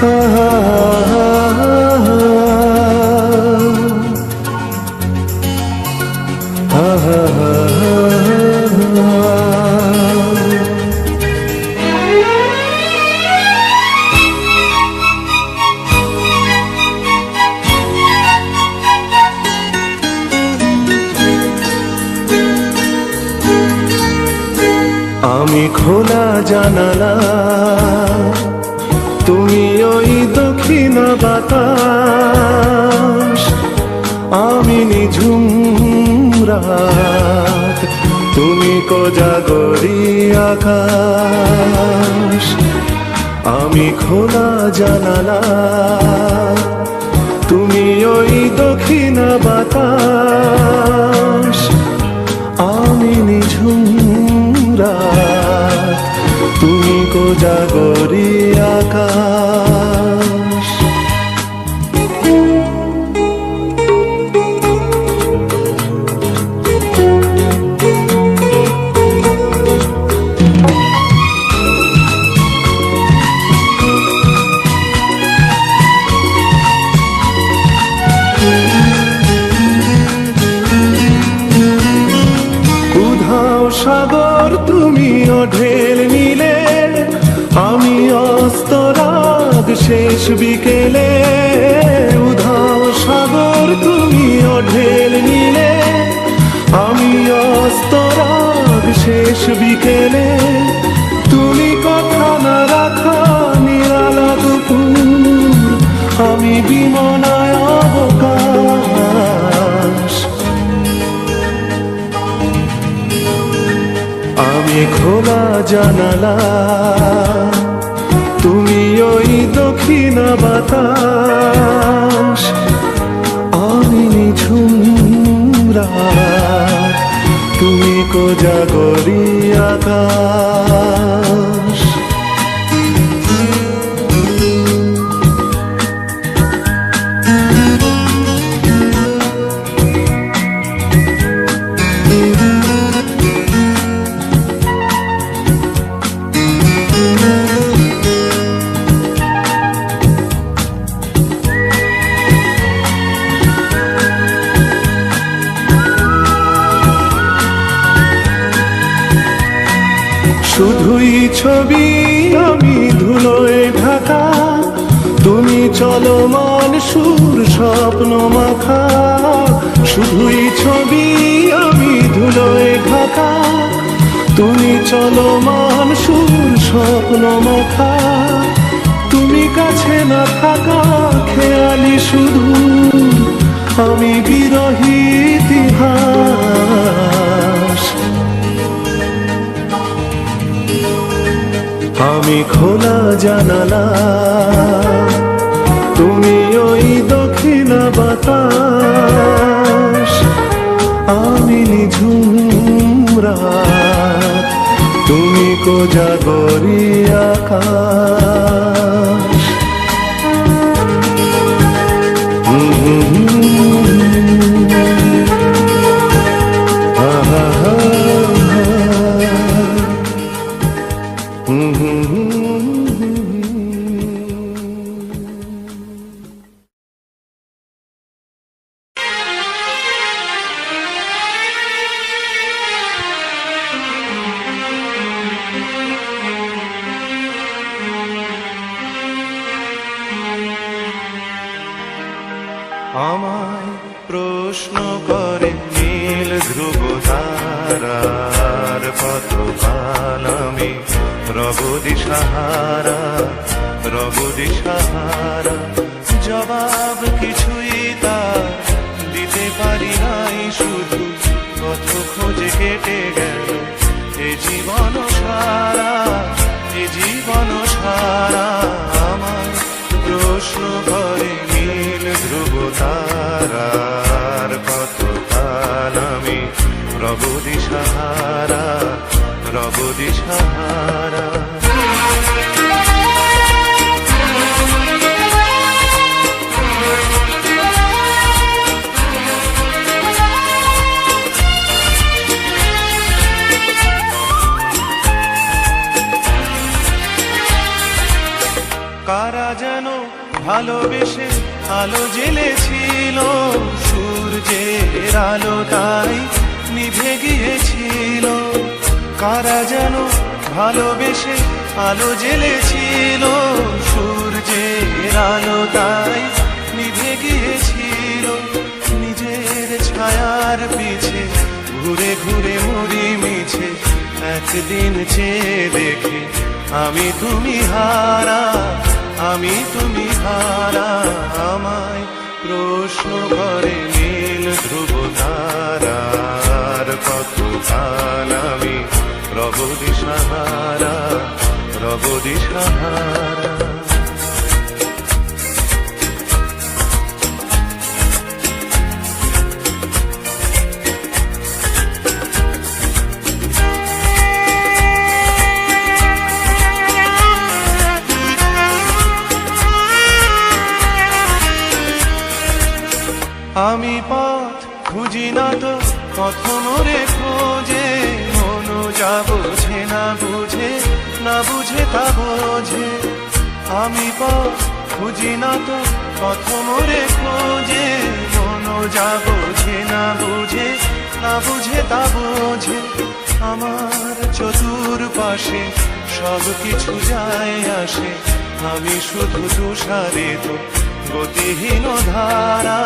আমি খোলা জানালা, তুমি ওই দক্ষিণ বাতাস, আমি নিঝুম রাত, তুমি কোজাগরি আকাশ। আমি খোলা জানালা, তুমি ওই দক্ষিণ বাতাস, আমি নিঝুম রাত, তুমি কোজাগরি আকাশ। উধাও সাগর তুমি ঢেল নিলে, আমি অস্তরাগ শেষ বিকেলে। উধাও সাগর তুমি ঢেল নিলে, আমি অস্তরাগ শেষ বিকেলে। তুমি কথা না রাখা নিরালা দুপুর, আমি বিমনায় অবকাশ। আমি খোলা জানালা, তুমি ওই দক্ষিণ বাতাস, আমি নিঝুম রাত, তুমি কোজাগরি আকাশ। শুধুই ছবি আমি ধুলোয় ঢাকা, তুমি চলমান সুর স্বপ্ন মাখা। শুধুই ছবি আমি ধুলোয় ঢাকা, তুমি চলমান সুর স্বপ্ন মাখা। তুমি কাছে না থাকা খেয়ালি শুধু, আমি বিরহী ইতিহাস। আমি খোলা জানালা, তুমি ওই দক্ষিণ বাতাস, আমি নিঝুম রাত, তুমি কোজাগরি আকাশ। আমায় প্রশ্ন করে নীল ধ্রুব তারার পথকাল, আমি রব দিশাহারা, রব দিশাহারা। জবাব কিছুই তার দিতে পারি নাই, শুধু পথ খোঁজে কেটে গেল এ জীবন সারা, এ জীবন সারা। আমায় প্রশ্ন করে নীল ধ্রুব তারার পথকাল, আমি রব দিশাহারা, রব দিশাহারা। কারা যেন ভালোবেসে আলো জ্বেলেছিল, সূর্যের আলো তাই নিভে গিয়েছিল। কারা যেন ভালোবেসে আলো জ্বেলেছিল, সূর্যের আলো তাই নিভে গিয়েছিল। নিজের ছায়ার পিছে ঘুরে ঘুরে মরি মিছে, একদিন চেয়ে দেখি আমি তুমি হারা, আমি তুমি হারা। আমায় প্রশ্ন করে নীল ধ্রুব তারার, কতকাল আমি রব দিশাহারা, রব দিশাহারা। আমি পথ খুঁজি না তো পথ মোরে খোঁজে, মন যা বোঝে না বুঝে, না বুঝে তা বোঝে। আমি পথ খুঁজি না তো পথ মোরে খোঁজে, মন যা বোঝে না বুঝে, না বুঝে তা বোঝে। আমার চতুর্পাশে সব কিছু যায় আসে, আমি শুধু তুষারিত গতিহীন ধারা,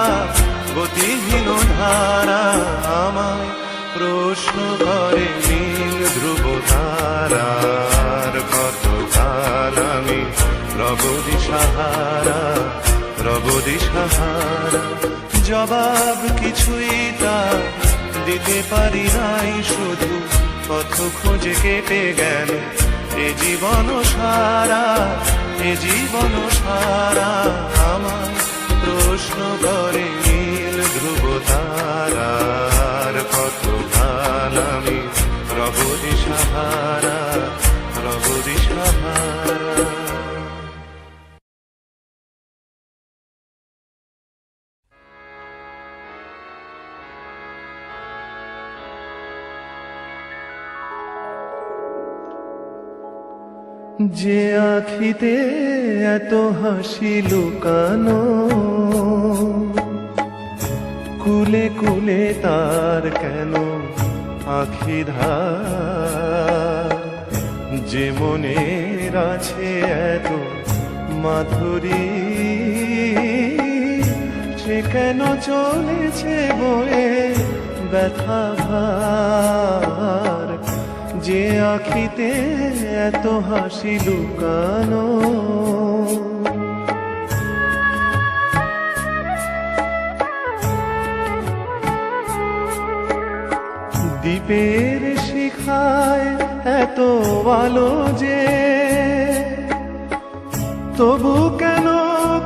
গতিহীন ধারা। আমায় প্রশ্ন করে নীল ধ্রুব তারার, কতকাল আমি রব দিশাহারা, রব দিশাহারা। জবাব কিছুই তা দিতে পারি নাই, শুধু পথ খুঁজে কেটে গেল এ জীবন সারা, এ জীবন সারা। আমায় প্রশ্ন করে নীল ধ্রুব তারার, কতকাল আমি রব দিশাহারা, রব দিশাহারা। যে আখিতে এত হাসি লুকানো, কুলে কুলে তার কেন আখি ধার। যে মনের আছে এত মাধুরী, সে কেন চলেছে বয়ে ব্যথা ভার। যে আখিতে এত হাসি লুকানো, দ্বীপের শিখায় এত আলো যে, তবু কেন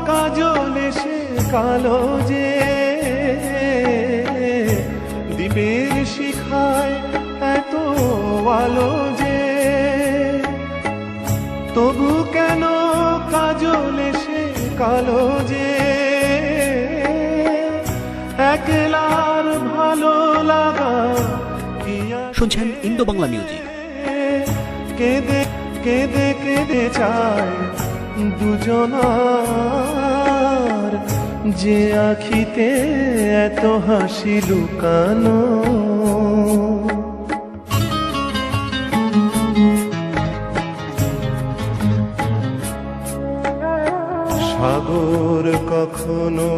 কাজল এসে কালো যে। দ্বীপের শিখায় এত আলো যে, তবু কেন কাজল এসে কালো যে। একলার ভালো লাগা শুনছেন ইন্দো বাংলা মিউজিক। কেঁদে কেঁদে কেঁদে চায় দুজনার, যে আখিতে এত হাসি লুকানো। সাগর কখনো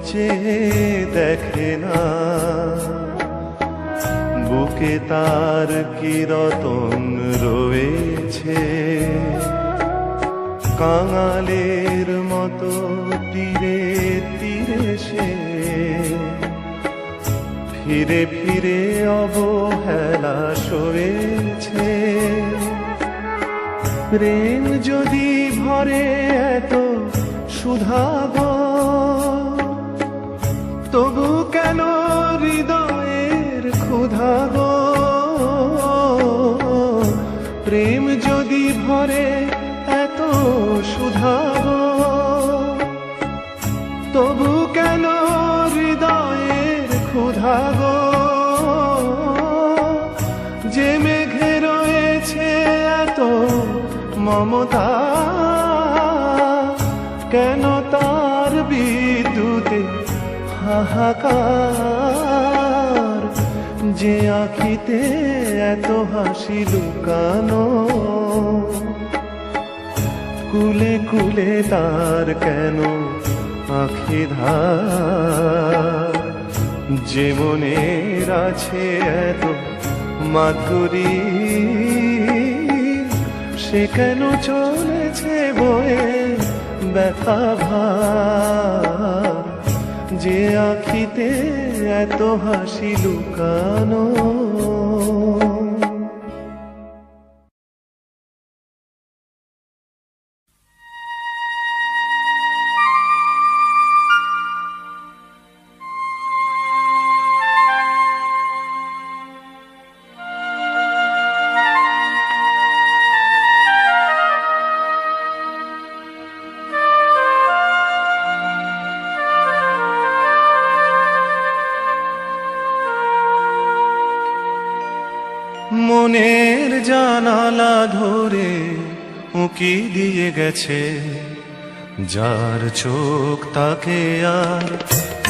চেয়ে দেখে না, বুকে তার কি রতন রয়েছে। কাঙালের মতো তীরে তীরে সে ফিরে ফিরে অবহেলা সয়েছে। প্রেম যদি ভরে এত সুধাগো, তবু কেন হৃদয়ের ক্ষুধাগো। প্রেম যদি ভরে এত সুধাগো, তবু কেন হৃদয়ের ক্ষুধাগো। যে মেঘে রয়েছে এত মমতা, কেন তার বিদ্যুতে হাহাকার, যে আখিতে এত হাসি লুকানো, কুলে কুলে তার কেন আখি ধার, যে মনের আছে এত মাধুরী, সে কেন চলেছে বয়ে ব্যথা ভার, যে আখিতে এত হাসি লুকানো। মনের জানালা ধরে উঁকি দিয়ে গেছে, যার চোখ তাকে আর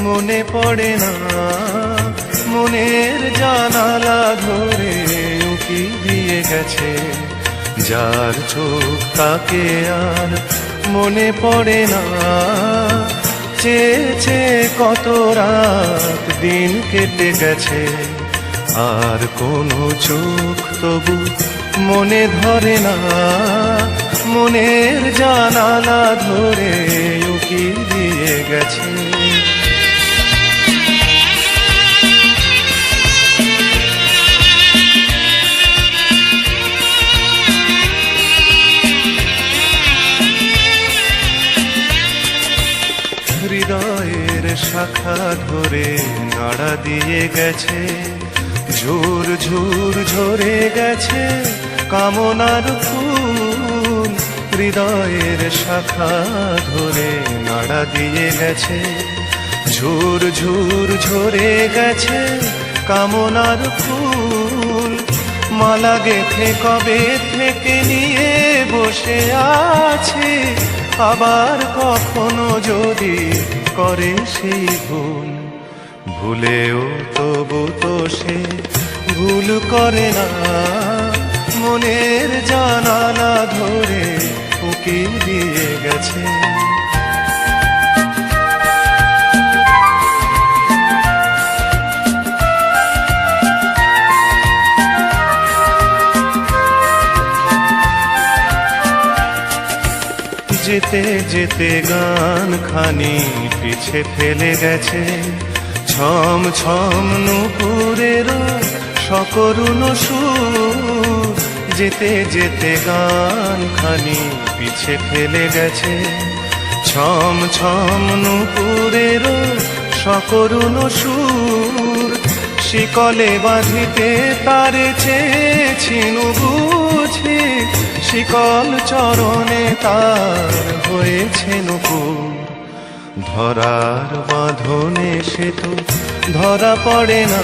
মনে পড়ে না। মনের জানালা ধরে উঁকি দিয়ে গেছে, যার চোখ তাকে আর মনে পড়ে না। চেয়েছে কত রাত দিন কেটে গেছে, আর কোনো চোখ তবু মনে ধরে না। মনের জানালা ধরে উঁকি দিয়ে গেছে। হৃদয়ের শাখা ধরে নাড়া দিয়ে গেছে, ঝুর ঝুর ঝরে গেছে কামনার ফুল। হৃদয়ের শাখা ধরে নাড়া দিয়ে গেছে, ঝুর ঝুর ঝরে গেছে কামনার ফুল। মালা গেথে কবে থেকে নিয়ে বসে আছে, আবার কখনো যদি করে সেই ভুল। ভুলেও তবু তো সে ভুল করে না, মনের জানালা ধরে উঁকি দিয়ে গেছে। যেতে যেতে গান খানি পিছে ফেলে গেছে, ছম ছম নুপুরের সকরুণ সুর। যেতে যেতে গান খানি পিছে ফেলে গেছে, ছম ছম নুপুরের সকরুণ সুর। শিকলে বাঁধিতে তারে চেয়েছিনু বুঝি, শিকল চরণে তার হয়েছে নুপুর। ধরার বাঁধনে সে তো ধরা পড়ে না,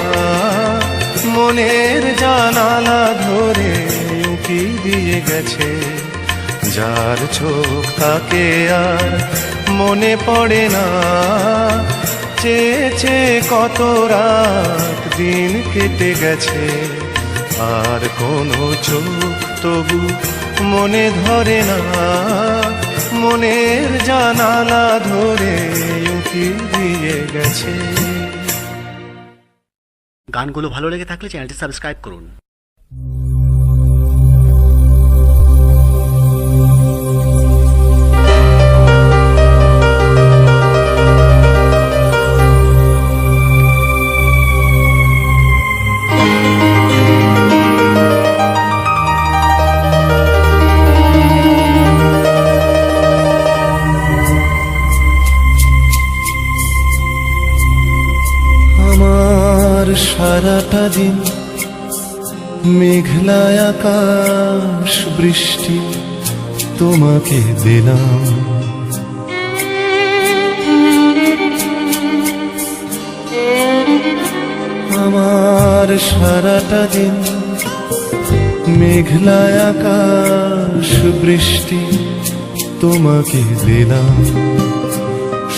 মনের জানালা ধরে উঁকি দিয়ে গেছে। যার চোখ তাকে আর মনে পড়ে না, চেয়েছে কত রাত দিন কেটে গেছে, আর কোনো চোখ তবু মনে ধরে না। মনের জানালা ধরে উঁকি দিয়ে গেছে। গানগুলো ভালো লেগে থাকলে চ্যানেলটি সাবস্ক্রাইব করুন। সারাটা দিন মেঘলা আকাশ বৃষ্টি তোমাকে দিলাম, আমার সারাটা দিন মেঘলা আকাশ বৃষ্টি তোমাকে দিলাম,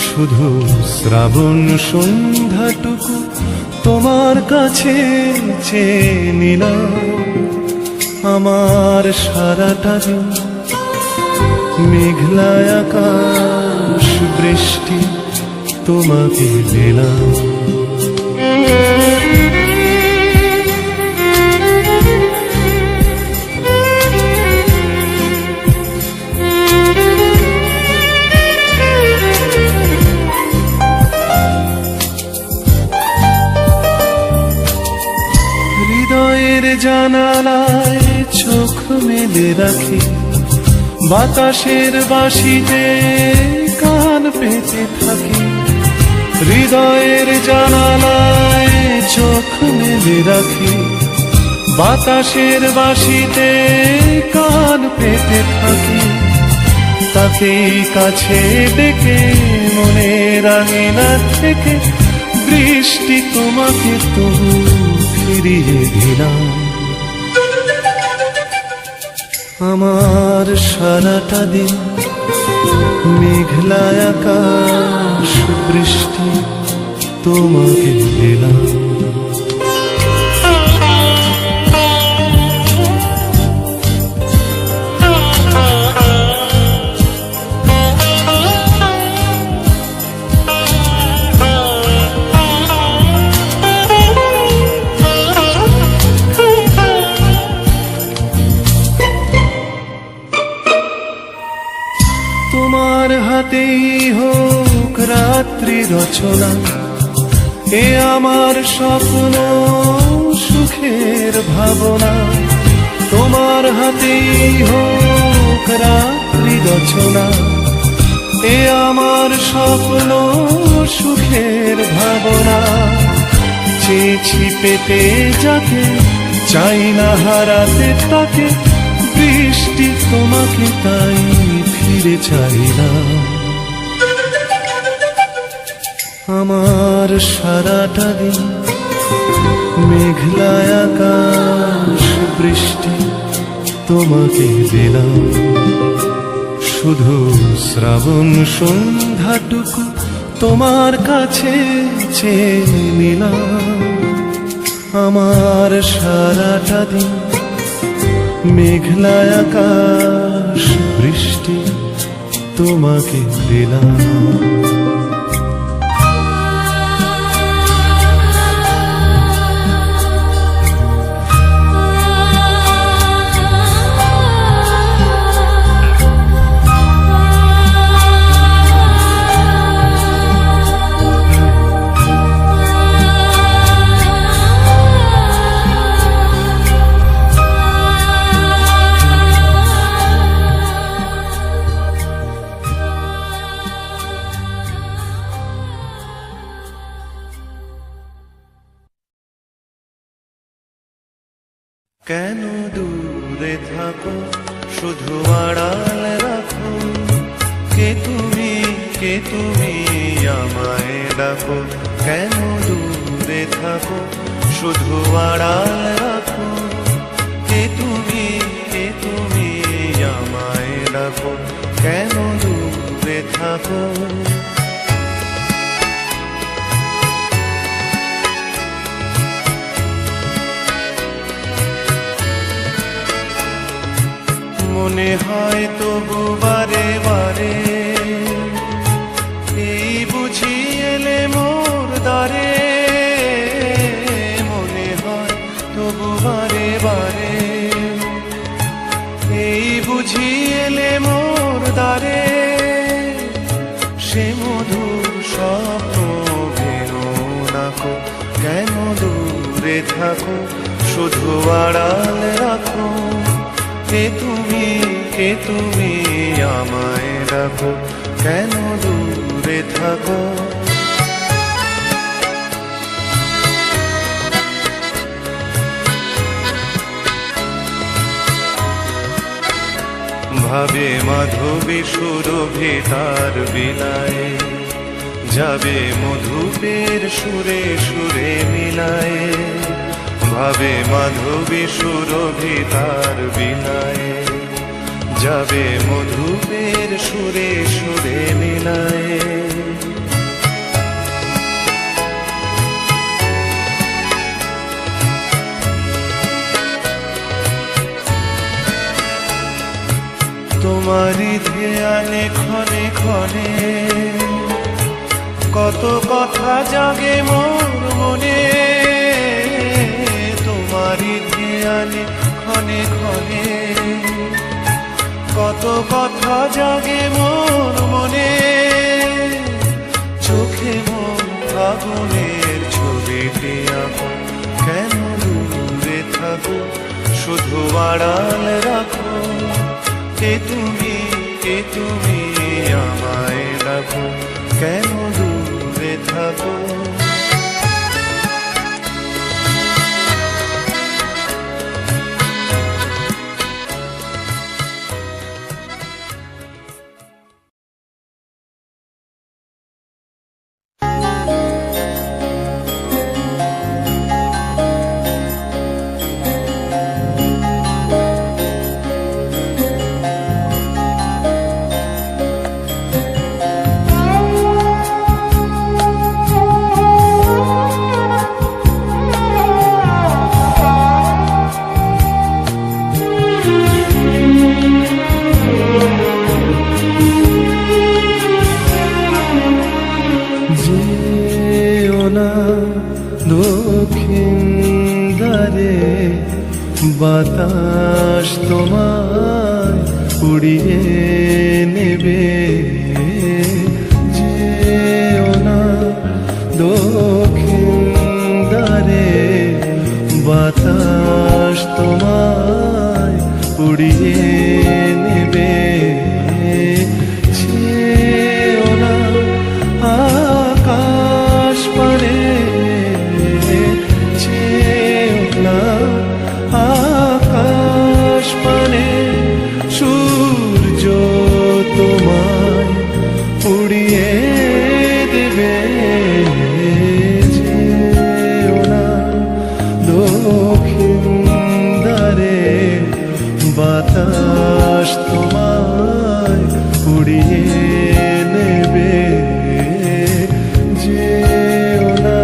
শুধু শ্রাবণ সন্ধ্যাটুকু তোমার কাছে চেয়ে নিলাম। আমার সারাটা দিন মেঘলা আকাশ বৃষ্টি তোমাকে দিলাম। হৃদয়ের জানালায় চোখ মেলে রাখি, বাতাসের বাঁশিতে কান পেতে থাকি। হৃদয়ের জানালায় চোখ মেলে রাখি, বাতাসের বাঁশিতে কান পেতে থাকি। তাকেই কাছে ডেকে মনের আঙিনা থেকে বৃষ্টি তোমাকে তবু ফিরিয়ে দিলাম। আমার সারাটা দিন মেঘলা আকাশ বৃষ্টি তোমাকে দিলাম। তোমার হাতেই হোক রাত্রি রচনা, এ আমার স্বপ্ন সুখের ভাবনা। তোমার হাতেই হোক রাত্রি রচনা, এ আমার স্বপ্ন সুখের ভাবনা। চেয়েছি পেতে যাকে, চাই না হারাতে তাকে, বৃষ্টি তোমাকে তাই ফিরে চাইলাম। আমার সারাটা দিন মেঘলা আকাশ বৃষ্টি তোমাকে দিলাম, শুধু শ্রাবণ সন্ধ্যাটুকু তোমার কাছে চেয়ে নিলাম। আমার সারাটা দিন মেঘলা আকাশ বৃষ্টি তোমাকে দিলাম। কেন দূরে থাকো, শুধু আড়াল রাখো, কে তুমি আমায় ডাকো। কেন দূরে থাকো, শুধু আড়াল রাখো, কে তুমি আমায় ডাকো। কেন দূরে থাকো। মনে হয় তবু বারে বারে, এই বুঝি এলে মোর দ্বারে। মনে হয় তবু বারে বারে, এই বুঝি এলে মোর দ্বারে। সে মধুর স্বপ্ন ভেঙো নাকো, কেন দূরে থাকো, শুধু আড়াল রাখো, কে তুমি আমায় ডাকো। কেন দূরে থাকো। ভাবে মাধবী সুরভি তার বিলায়, যাবে মধুপের সুরে সুরে মিলায়। ভাবে মাধবী সুরভি তার বিলায়, যাবে মধুপের সুরে সুরে মিলায়ে। তোমারই ধ্যানে ক্ষণে ক্ষণে কত কথা জাগে মোর মনে। তোমারই ধ্যানে ক্ষণে ক্ষণে কত কথা জাগে মোর মনে। চোখে মন আগুনের ছবিটি আঁকো, কেন দূরে থাকো শুধু আড়াল রাখো। কে তুমি আমায় রাখো, কেন দূরে থাকো। দক্ষিণ দ্বারে বাতাস তোমায় উড়িয়ে নেবে। যেও না দক্ষিণ দ্বারে বাতাস তোমায় উড়িয়ে নেবে। যেও না আকাশ পানে, আকাশ পানে সূর্য তোমায় উড়িয়ে দেবে। যেও না দক্ষিণ দ্বারে বাতাস তোমায় উড়িয়ে নেবে। যেও না।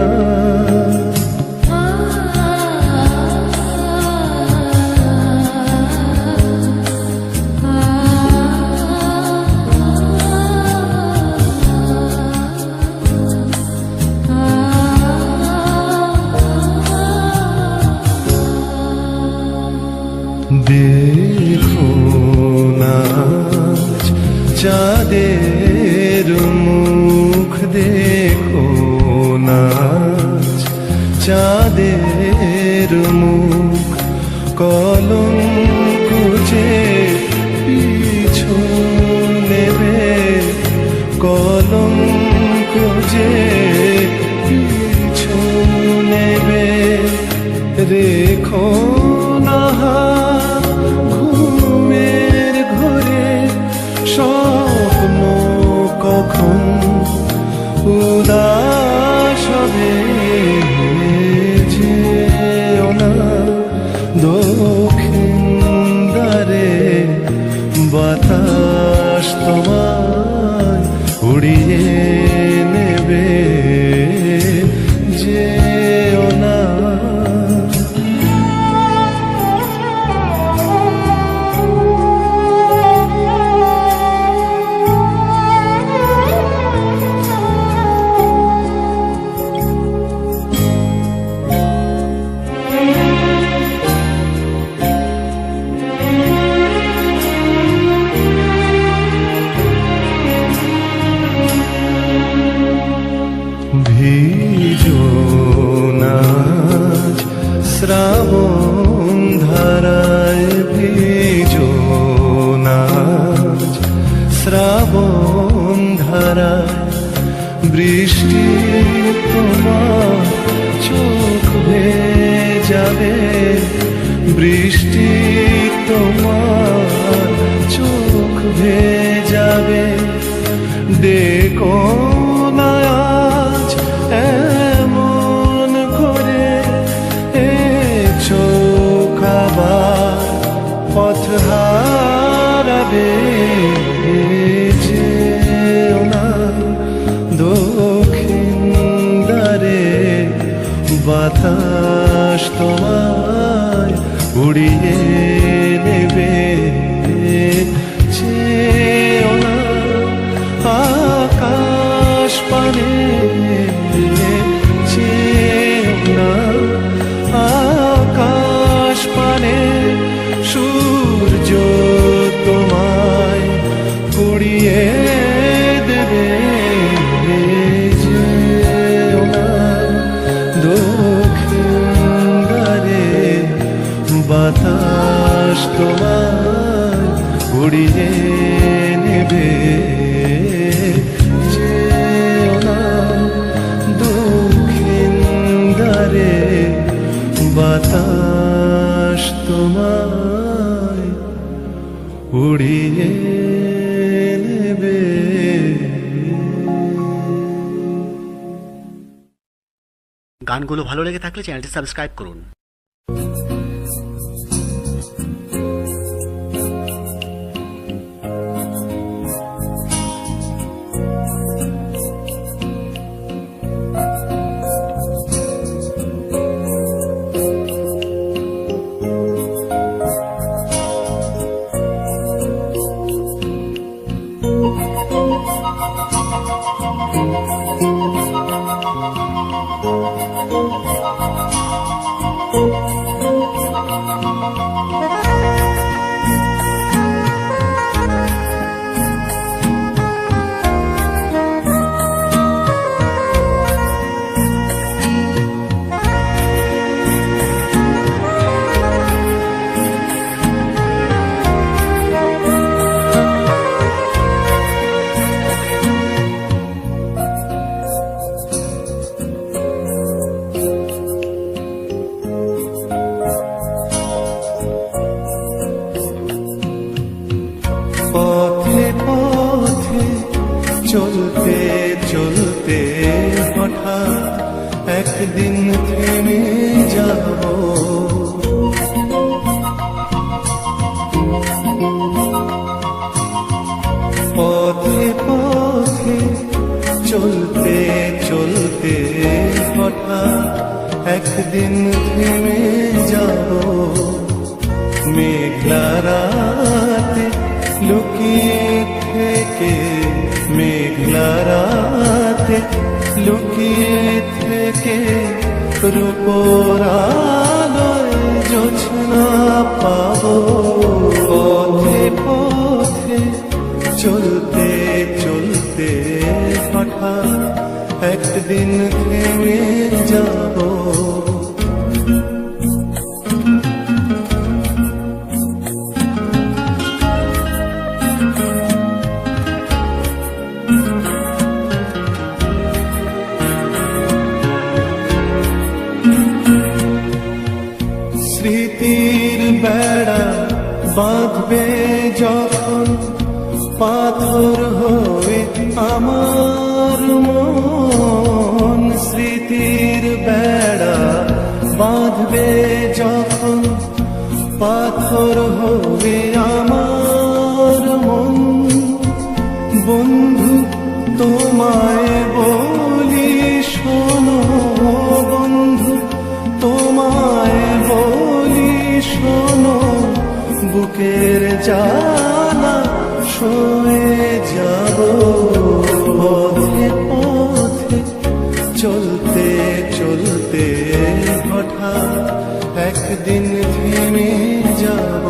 দেখো নাচ চাঁদের মুখ, দেখো নাচ চাঁদের মুখ। কলঙ্ক যে পিছু নেবে, কলঙ্ক যে পিছু নেবে। রেখো না ঘুমের ঘরে স্বপ্ন কখন উদাস হবে। যেও না দক্ষিণ দ্বারে বাতাস তোমায় উড়িয়ে নেবে। যেও না। ভিজো নাচ শ্রাবণ ধারায়, ভিজো নাচ শ্রাবণ ধারায়। বৃষ্টি তোমার চোখ ভেজাবে, বৃষ্টি তোমার চোখ ভেজাবে। ডেকো না আজ এমন করে, চোখ আবার পথ হারাবে। বাতাস তোমায় উড়িয়ে নেবে। চেয়েও না আকাশ পানে, চেয়েও না আকাশ পানে, সূর্য তোমায় কুড়িয়ে দেবে। যেও না দক্ষিণ দ্বারে, বাতাস তোমায় উড়িয়ে নেবে। যেও না দক্ষিণ দ্বারে, বাতাস তোমায় উড়িয়ে নেবে। গানগুলো ভালো লেগে থাকলে চ্যানেলটি সাবস্ক্রাইব করুন। পথে পথে চলতে চলতে হঠাৎ একদিন থেমে যাব। পথে পথে চলতে চলতে হঠাৎ একদিন থেমে যাব। মেঘলা রাতে লুকিয়ে থেকে, মেঘলা রাতে লুকিয়ে থেকে, রূপোর আলোয় জোছনা পাবো। পথে পথে চলতে চলতে হঠাৎ একদিন থেমে যাব। স্মৃতির বেড়া বাঁধবে যখন, পাথর হয়ে আমার মন। স্মৃতির বেড়া বাঁধবে যখন, পাথর হবে আমার মন। বন্ধু তোমায় বলি শোনো, বন্ধু তোমায় বলি শোনো, বুকের জ্বালা সয়ে যাব। পথে পথে চলতে চলতে হঠাৎ একদিন থেমে যাব।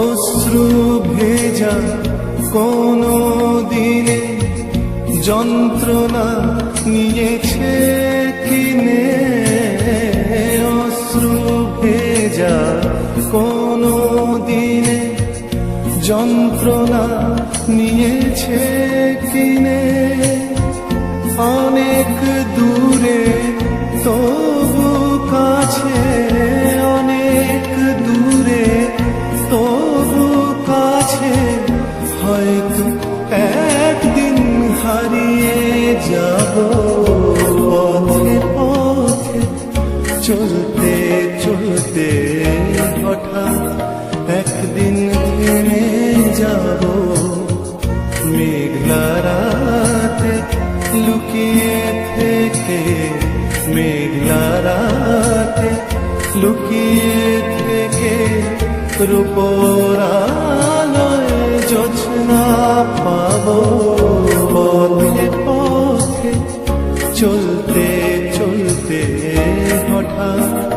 অশ্রু ভেজা কোনো দিনে যন্ত্রণা নিয়েছে কিনে। অশ্রু ভেজা কোনো দিনে যন্ত্রণা নিয়েছে কিনে। অনেক দূরে তবু কাছে, অনেক লুকিয়ে থেকে মেঘলা রাতে, লুকিয়ে থেকে রূপোর আলোয় জোছনা পাবো। পথে পথে চলতে চলতে হঠাৎ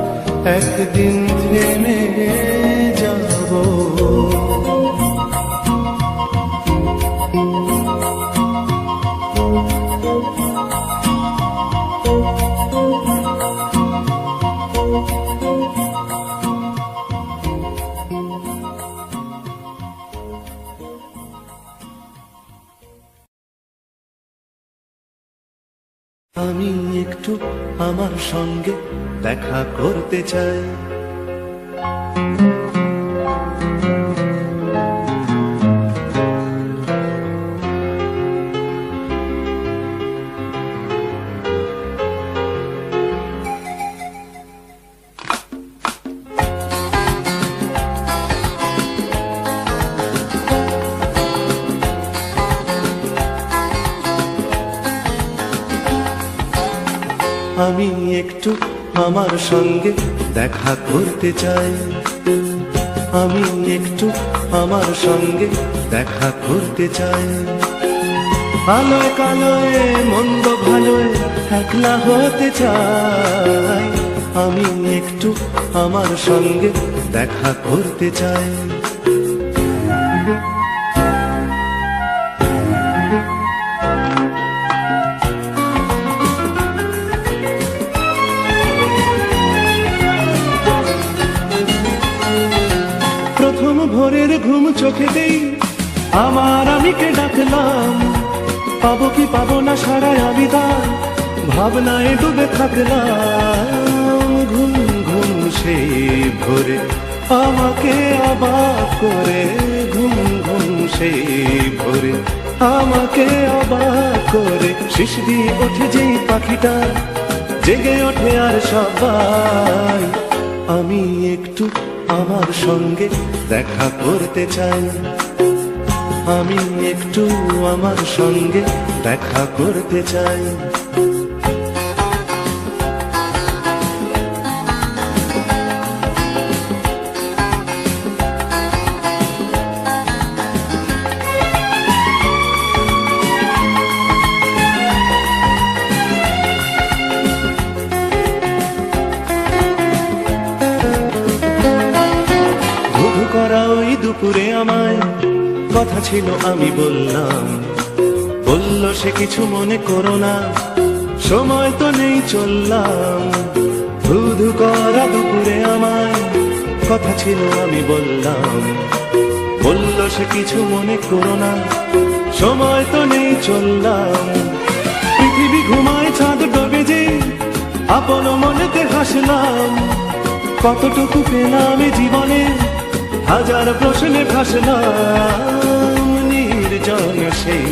একদিন থেমে যাবো। আমি একটু আমার সঙ্গে দেখা করতে চাই। আমি একটু আমার সঙ্গে দেখা করতে চাই। আমি একটু আমার সঙ্গে দেখা করতে চাই। আলোয় কালোয় মন্দ ভালোয় একলা হতে চাই। আমি একটু আমার সঙ্গে দেখা করতে চাই। প্রথম ভোরের ঘুম চোখেতেই আমার আমিকে ডাকলাম। পাবো কি পাবো না সারায় আমি তার ভাবনায় ডুবে থাকলাম। ঘুম ঘুম সেই ভোরে আমাকে অবাক করে, ঘুম ঘুম সেই ভোরে আমাকে অবাক করে। শিশ দিয়ে ওঠে যেই পাখিটা জেগে ওঠে আর সবাই। আমি একটু আমার সঙ্গে দেখা করতে চাই। আমি একটু আমার সঙ্গে দেখা করতে চাই। করা ওই দুপুরে আমায় কথা ছিল আমি বললাম। বলল সে কিছু মনে করো না, সময় তো নেই চললাম। ধুধু করা দুপুরে আমায় কথা ছিল আমি বললাম। বলল সে কিছু মনে করো না, সময় তো নেই চললাম। পৃথিবী ঘুমায় চাঁদ ডোবে যে আপন মনেতে হাসলাম। কতটুকু পেলাম জীবনে হাজার প্রশ্নে ভাসলাম। নির্জন সেই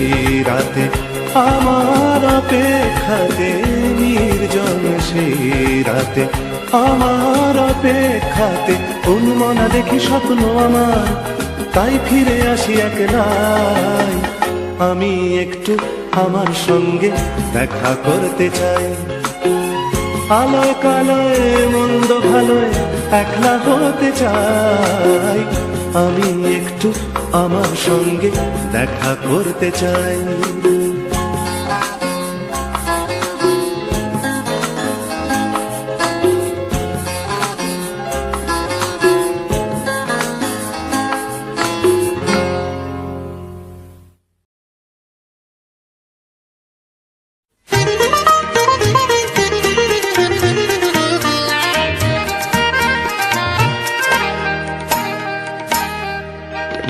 রাতে আমার অপেক্ষাতে, নির্জন সেই রাতে আমার অপেক্ষাতে। উন্মনা দেখি স্বপ্ন আমার, তাই ফিরে আসি একলাই। আমি একটু আমার সঙ্গে দেখা করতে চাই। আলোয় কালোয় মন্দ ভালোয় একলা হতে চাই। আমি একটু আমার সঙ্গে দেখা করতে চাই।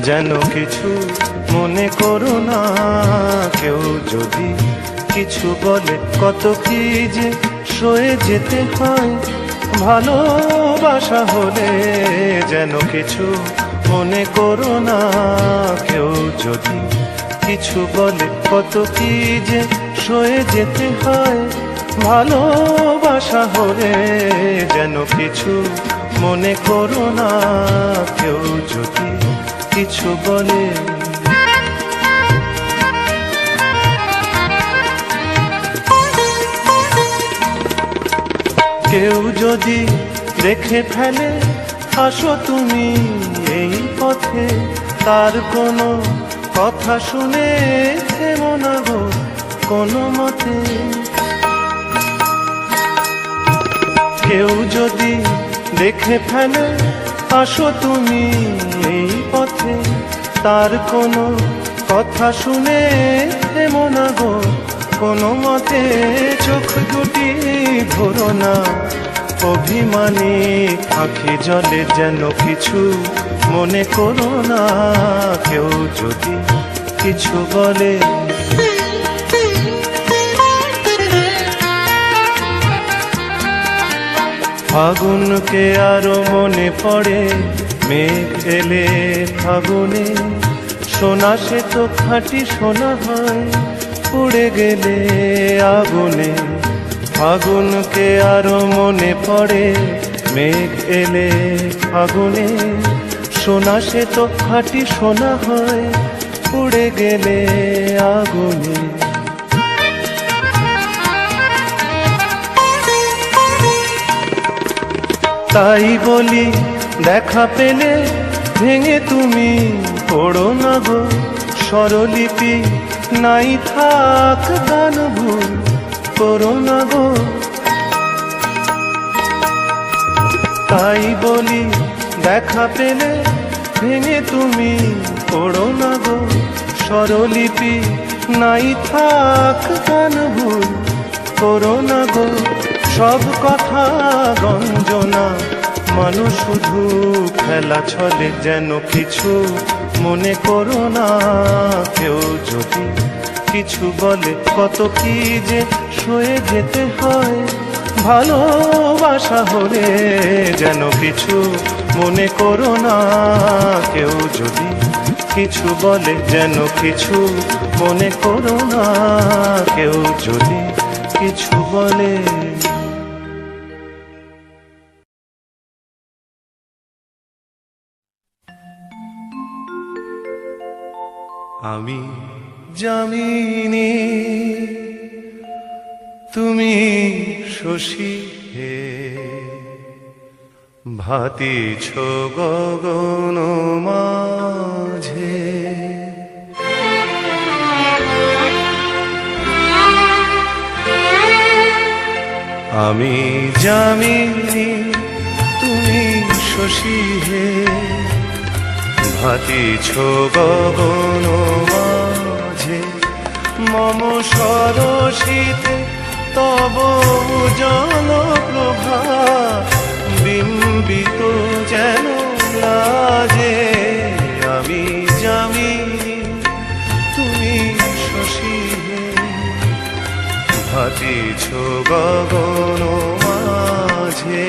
যেন কিছু মনে করো না, কেউ যদি কিছু বলে কত কি যে সয়ে যেতে হয় ভালোবাসা হলে। যেন কিছু মনে করো না, কেউ যদি কিছু বলে কত কি যে সয়ে যেতে হয় ভালোবাসা হলে। যেন কিছু মনে করো না, কেউ যদি কিছু বলে। কেউ যদি দেখে ফেলে আসো তুমি এই পথে, তার কোনো কথা শুনে থেমো না গো কোনো মতে। কেউ যদি দেখে ফেলে আসো তুমি এই পথে, তার কোনো কথা শুনে থেমো না গো কোনো মতে। চোখ দুটি ভরো না অভিমানী আঁখি জলে, যেন কিছু মনে করো না কেউ যদি কিছু বলে। ফাগুনকে আরো মনে পড়ে, মেঘ এলে ফাগুনে, সোনা সে তো খাঁটি সোনা হয় পুড়ে গেলে আগুনে। ফাগুনকে আরো মনে পড়ে, মেঘ এলে ফাগুনে, সোনা সে তো খাঁটি সোনা হয় পুড়ে গেলে আগুনে। তাই বলি দেখা পেলে ভেঙে তুমি পড়ো না গো স্বরলিপি, নাই থাক গান ভুল করো না গো। তাই বলি দেখা পেলে ভেঙে তুমি পড়ো না গো স্বরলিপি, নাই থাক গান ভুল করো না গো। সব কথা গঞ্জনা মানুষ শুধু খেলা ছলে, যেন কিছু মনে করো না কেউ যদি কিছু বলে। কত কি যে সয়ে যেতে হয় ভালোবাসা হলে, যেন কিছু মনে করো না কেউ যদি কিছু বলে। যেন কিছু মনে করো না কেউ যদি কিছু বলে। আমি যামিনী তুমি শশী হে, ভাতিছ গগন মাঝে। আমি যামিনী তুমি শশী হে, ভাতিছ গগন মাঝে। মম সরসিতে তব জন প্রভা, বিম্বিত যেন লাজে। আমি যামিনী তুমি শশী হে, ভাতিছ গগন মাঝে।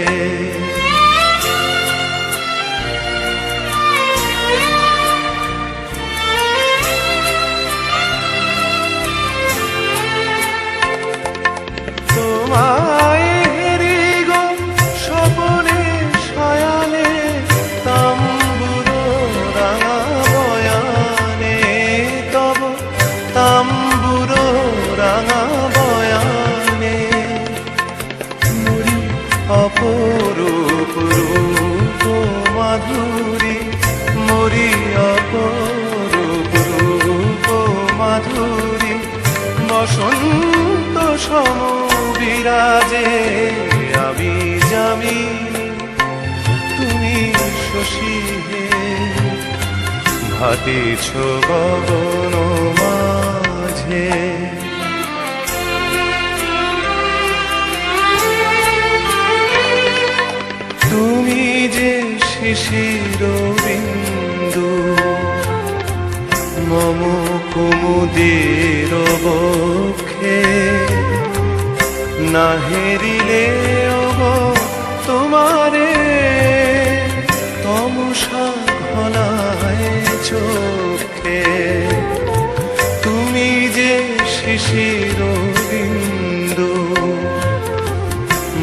অপরূপ রূপ মাধুরী মরি, অপরূপ রূপ মাধুরী বসন্ত সম বিরাজে। আমি যামিনী তুমি শশী হে, ভাতিছ গগন মাঝে। তুমি যে শিশির বিন্দু মম কুমুদের বক্ষে, না হেরিলে গো তোমারে তমসা ঘনায় চোখে। তুমি যে শিশির বিন্দু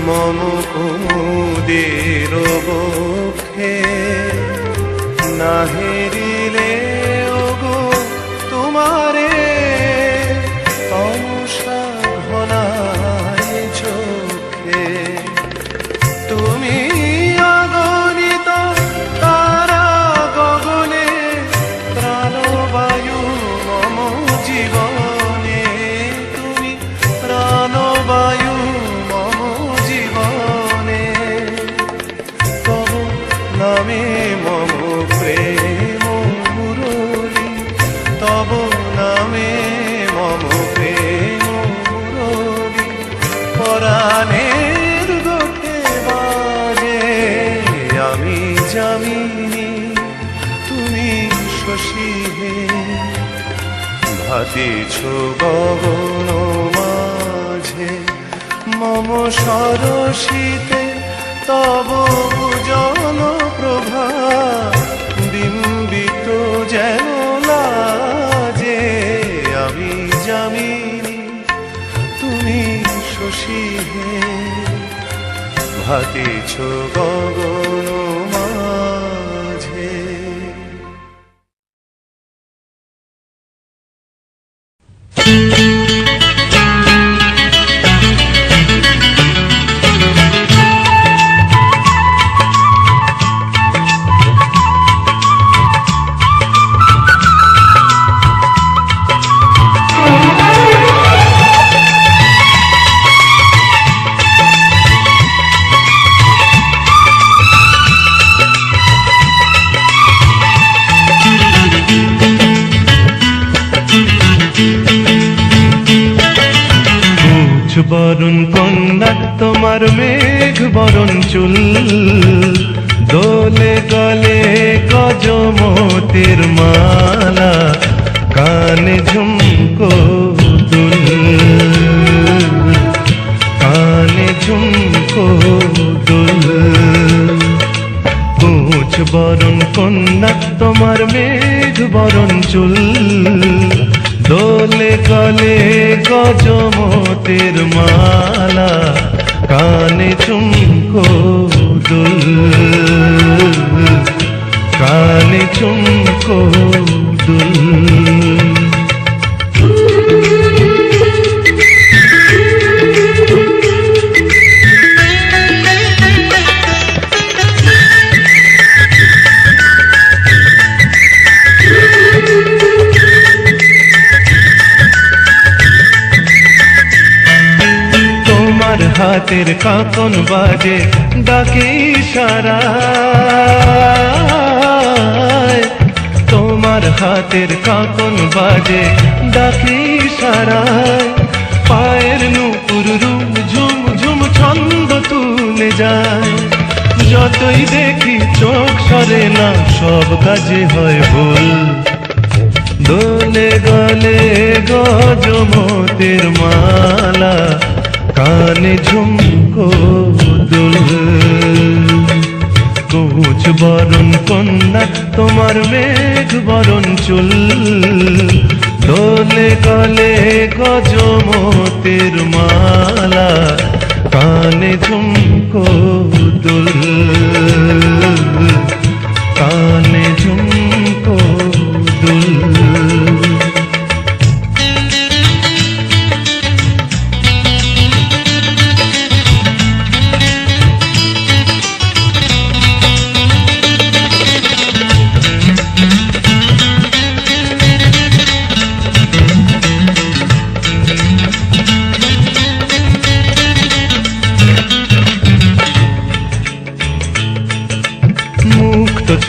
মম কুমুদের বক্ষে, না হেরিলে গো তোমারে তমসা ঘনায় চোখে। শশী হে ভাতিছ গগন মাঝে মম সরসিতে তব ভুজন প্রভা বিম্বিত যেন লাজে আমি যামিনী তুমি শশী হে ভাতিছ গগন মাঝে। বরণ কন্যা তোমার মেঘ বরণ চুল দোলে গলে গজমতির মালা কানে ঝুমকো দুল কানে ঝুমকো দুল কুচ বরণ কন্যা তোমার মেঘ বরণ চুল দোলে গলে গজমতির মালা কানে ঝুমকো দুল কানে ঝুমকো দুল। হাতের কাকন বাজে ডাকে ইশারায় তোমার হাতের কাকন বাজে ডাকে ইশারায় পায়ের নূপুর রুম ঝুম ঝুম ছন্দ তুলে যায় যতই দেখি চোখ সরে না সব কাজে হয় ভুল দোলে গলে গজমতির মালা কানে ঝুমকো দুল কুচ বরণ কন্যা তোমার মেঘ বরণ চুল দোলে গলে গজমতির মালা কানে ঝুমকো দুল কানে ঝুমকো দুল।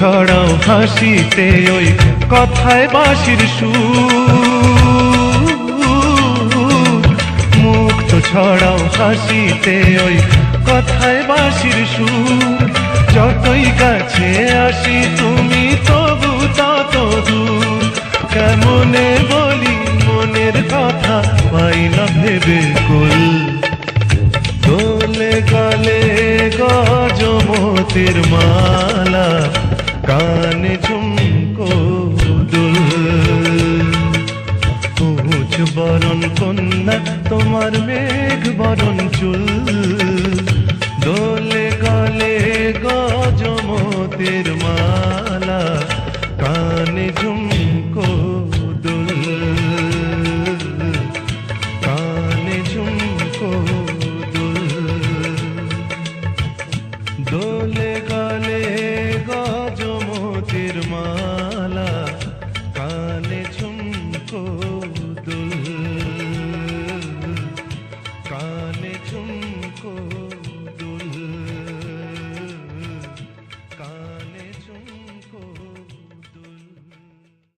ছড়াও হাসিতে ওই কথায় বাঁশির সুর মুক্ত ছড়াও হাসিতে ওই কথায় বাঁশির সুর যতই কাছে আসি তুমি তবু তত দূর কেমনে বলি মনের কথা পাই না ভেবে কুল দোলে গলে গজমতির মালা কানে ঝুমকো দুল কুচ বরণ কন্যা তোমার মেঘ বরণ চুল